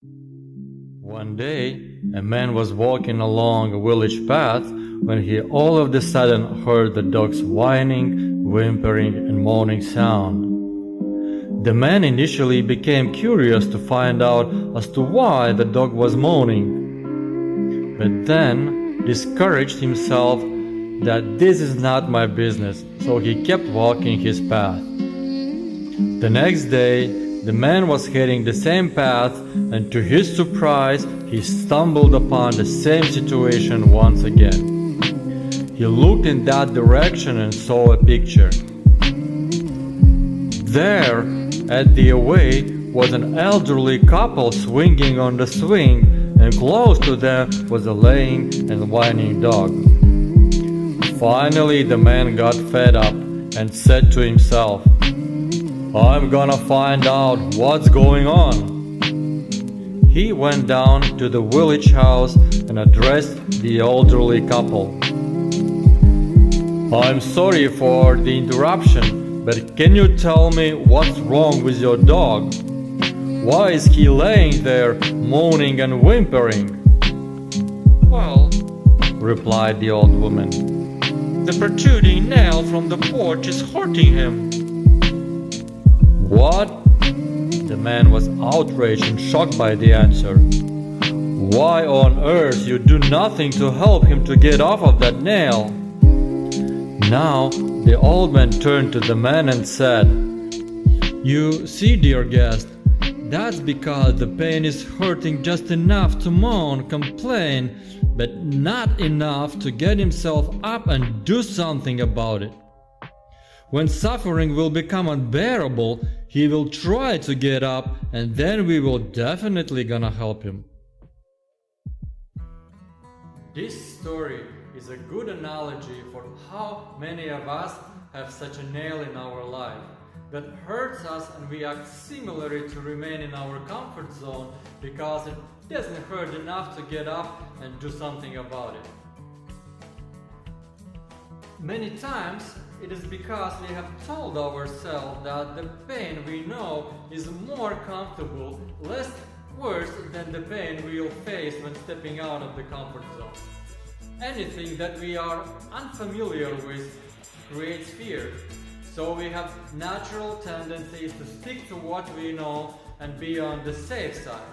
One day, a man was walking along a village path when he all of a sudden heard the dog's whining, whimpering, and moaning sound. The man initially became curious to find out as to why the dog was moaning, but then discouraged himself that this is not my business, so he kept walking his path. The next day, the man was heading the same path, and to his surprise, he stumbled upon the same situation once again. He looked in that direction and saw a picture. There, at the away, was an elderly couple swinging on the swing, and close to them was a lame and whining dog. Finally, the man got fed up and said to himself, "I'm gonna find out what's going on." He went down to the village house and addressed the elderly couple. "I'm sorry for the interruption, but can you tell me what's wrong with your dog? Why is he laying there moaning and whimpering?" "Well," replied the old woman, "the protruding nail from the porch is hurting him." "What?" The man was outraged and shocked by the answer. "Why on earth you do nothing to help him to get off of that nail?" Now the old man turned to the man and said, "You see, dear guest, that's because the pain is hurting just enough to moan, complain, but not enough to get himself up and do something about it. When suffering will become unbearable, he will try to get up, and then we will definitely gonna help him." This story is a good analogy for how many of us have such a nail in our life that hurts us, and we act similarly to remain in our comfort zone because it doesn't hurt enough to get up and do something about it. Many times it is because we have told ourselves that the pain we know is more comfortable, less worse than the pain we'll face when stepping out of the comfort zone. Anything that we are unfamiliar with creates fear, so we have natural tendencies to stick to what we know and be on the safe side.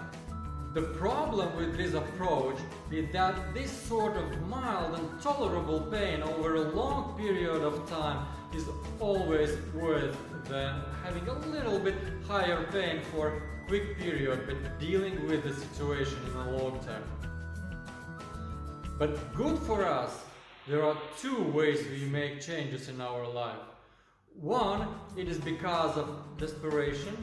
The problem with this approach is that this sort of mild and tolerable pain over a long period of time is always worth than having a little bit higher pain for a quick period but dealing with the situation in the long term. But good for us, there are two ways we make changes in our life. One, it is because of desperation,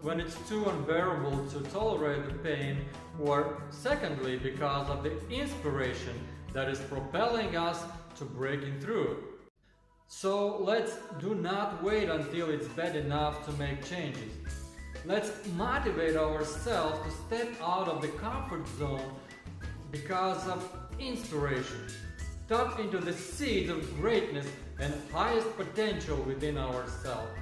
when it's too unbearable to tolerate the pain, or secondly, because of the inspiration that is propelling us to breaking through. So let's do not wait until it's bad enough to make changes. Let's motivate ourselves to step out of the comfort zone because of inspiration. Tap into the seeds of greatness and highest potential within ourselves.